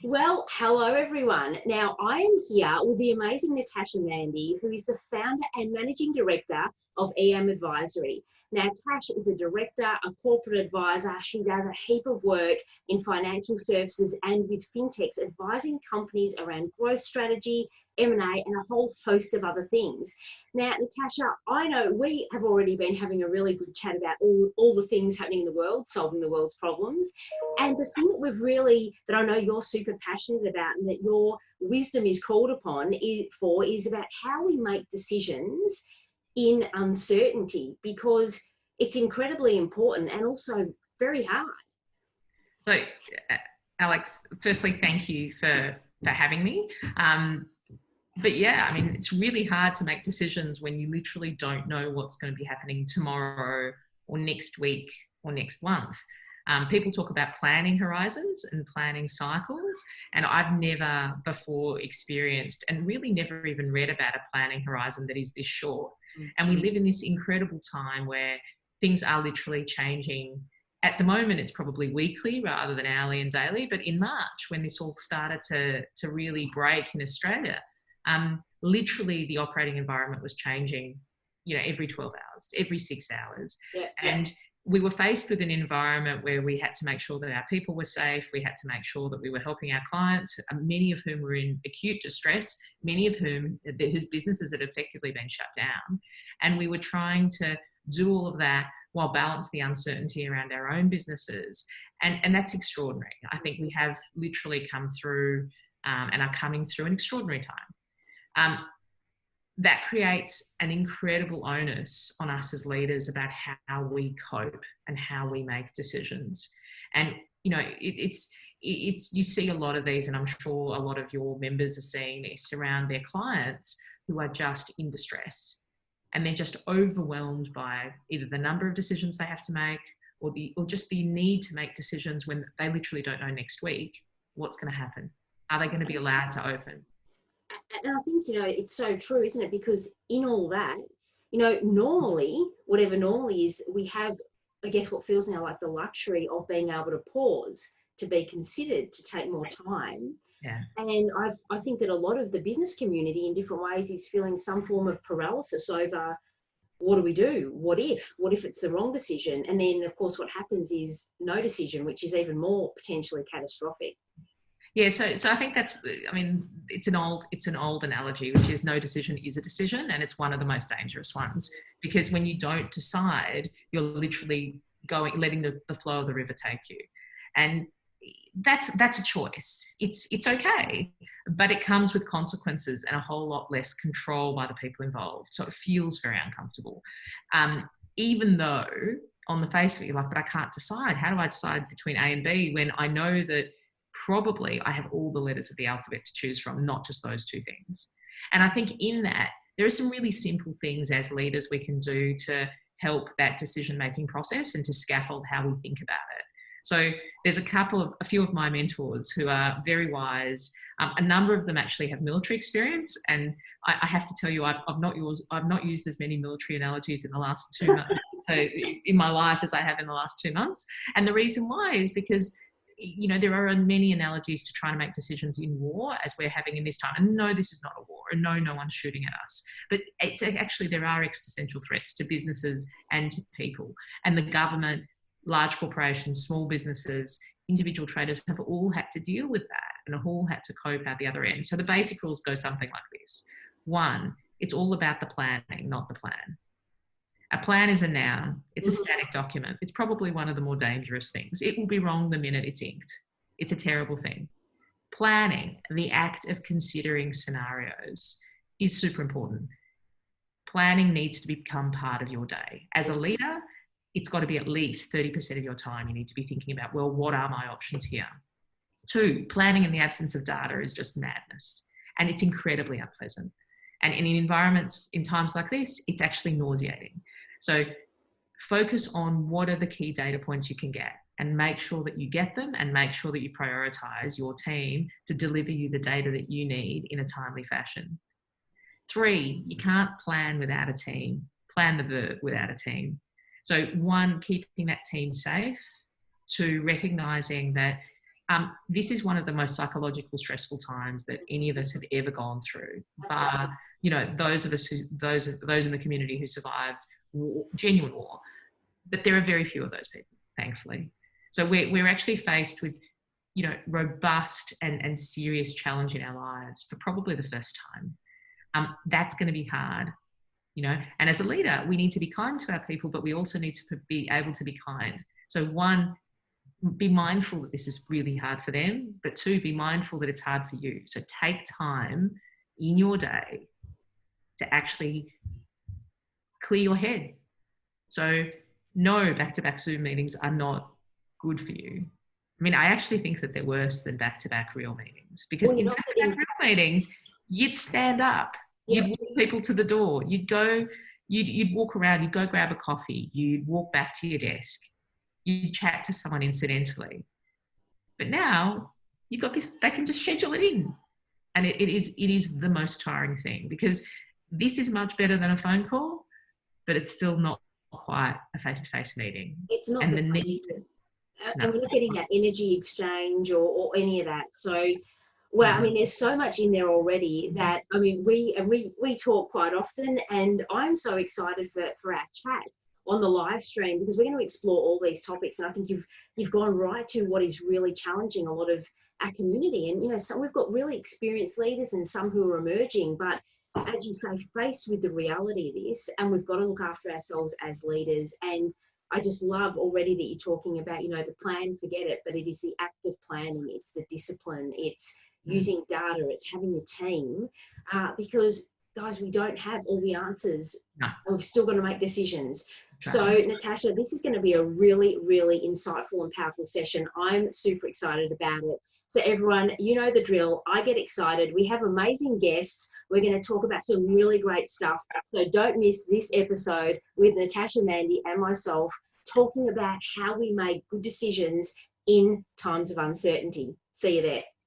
Well, hello everyone. Now I am here with the amazing Natasha Mandy, who is the founder and managing director of EM Advisory. Now, Natasha is a director, a corporate advisor. She does a heap of work in financial services and with fintechs, advising companies around growth strategy, M&A, and a whole host of other things. Now, Natasha, I know we have already been having a really good chat about all the things happening in the world, solving the world's problems. And the thing that I know you're super passionate about and that your wisdom is called upon is about how we make decisions in uncertainty, because it's incredibly important and also very hard. So, Alex, firstly, thank you for having me. But yeah, I mean, it's really hard to make decisions when you literally don't know what's going to be happening tomorrow or next week or next month. People talk about planning horizons and planning cycles, and I've never before experienced and really never even read about a planning horizon that is this short. And we live in this incredible time where things are literally changing. At the moment, it's probably weekly rather than hourly and daily, but in March, when this all started to really break in Australia, literally the operating environment was changing, every 12 hours, every 6 hours. Yeah. And we were faced with an environment where we had to make sure that our people were safe. We had to make sure that we were helping our clients, many of whom were in acute distress, many of whose businesses had effectively been shut down. And we were trying to do all of that while balance the uncertainty around our own businesses. And that's extraordinary. I think we have literally come through and are coming through an extraordinary time. That creates an incredible onus on us as leaders about how we cope and how we make decisions. And, it's you see a lot of these, and I'm sure a lot of your members are seeing this around their clients who are just in distress. And they're just overwhelmed by either the number of decisions they have to make or just the need to make decisions when they literally don't know next week what's going to happen. Are they going to be allowed to open? And I think, it's so true, isn't it? Because in all that, normally, whatever normally is, we have, I guess, what feels now like the luxury of being able to pause, to be considered, to take more time. Yeah. And I think that a lot of the business community in different ways is feeling some form of paralysis over what do we do? What if it's the wrong decision? And then, of course, what happens is no decision, which is even more potentially catastrophic. Yeah, so I think it's an old analogy, which is no decision is a decision, and it's one of the most dangerous ones, because when you don't decide, you're literally letting the flow of the river take you, and that's a choice. It's okay, but it comes with consequences and a whole lot less control by the people involved. So it feels very uncomfortable, even though on the face of it you're like, but I can't decide. How do I decide between A and B when I know that probably I have all the letters of the alphabet to choose from, not just those two things? And I think in that, there are some really simple things as leaders we can do to help that decision-making process and to scaffold how we think about it. So there's a few of my mentors who are very wise. A number of them actually have military experience, and I have to tell you, I've not used as many military analogies in the last 2 months so in my life as I have in the last 2 months. And the reason why is because there are many analogies to trying to make decisions in war as we're having in this time. And no, this is not a war, and no one's shooting at us. But it's actually, there are existential threats to businesses and to people. And the government, large corporations, small businesses, individual traders have all had to deal with that and have all had to cope at the other end. So the basic rules go something like this. 1, it's all about the planning, not the plan. A plan is a noun. It's a static document. It's probably one of the more dangerous things. It will be wrong the minute it's inked. It's a terrible thing. Planning, the act of considering scenarios, is super important. Planning needs to become part of your day. As a leader, it's got to be at least 30% of your time. You need to be thinking about, well, what are my options here? 2, planning in the absence of data is just madness. And it's incredibly unpleasant. And in environments, in times like this, it's actually nauseating. So focus on what are the key data points you can get and make sure that you get them and make sure that you prioritize your team to deliver you the data that you need in a timely fashion. 3, you can't plan without a team. Plan the verb without a team. So 1, keeping that team safe. 2, recognizing that This is one of the most psychological, stressful times that any of us have ever gone through. But those of us those in the community who survived war, genuine war. But there are very few of those people, thankfully. So we're actually faced with, robust and serious challenge in our lives for probably the first time. That's going to be hard, and as a leader, we need to be kind to our people, but we also need to be able to be kind. So one, be mindful that this is really hard for them, but two, be mindful that it's hard for you. So take time in your day to actually clear your head. So no, back-to-back Zoom meetings are not good for you. I mean, I actually think that they're worse than back-to-back real meetings, because in back-to-back real meetings, you'd stand up, you'd walk people to the door, you'd walk around, you'd go grab a coffee, you'd walk back to your desk, you'd chat to someone incidentally. But now you've got this, they can just schedule it in. And it is the most tiring thing, because this is much better than a phone call, but it's still not quite a face-to-face meeting. It's not, and we're not getting that energy exchange or any of that. So, well, I mean, there's so much in there already that, I mean, we talk quite often, and I'm so excited for our chat on the live stream, because we're going to explore all these topics. And I think you've gone right to what is really challenging a lot of our community. And, some we've got really experienced leaders and some who are emerging, but as you say, faced with the reality of this, and we've got to look after ourselves as leaders. And I just love already that you're talking about, the plan, forget it, but it is the active planning, it's the discipline, it's using data, it's having a team, because guys, we don't have all the answers. No. And we've still got to make decisions. So Natasha, this is going to be a really, really insightful and powerful session. I'm super excited about it. So everyone, you know the drill. I get excited. We have amazing guests. We're going to talk about some really great stuff. So don't miss this episode with Natasha, Mandy, and myself talking about how we make good decisions in times of uncertainty. See you there.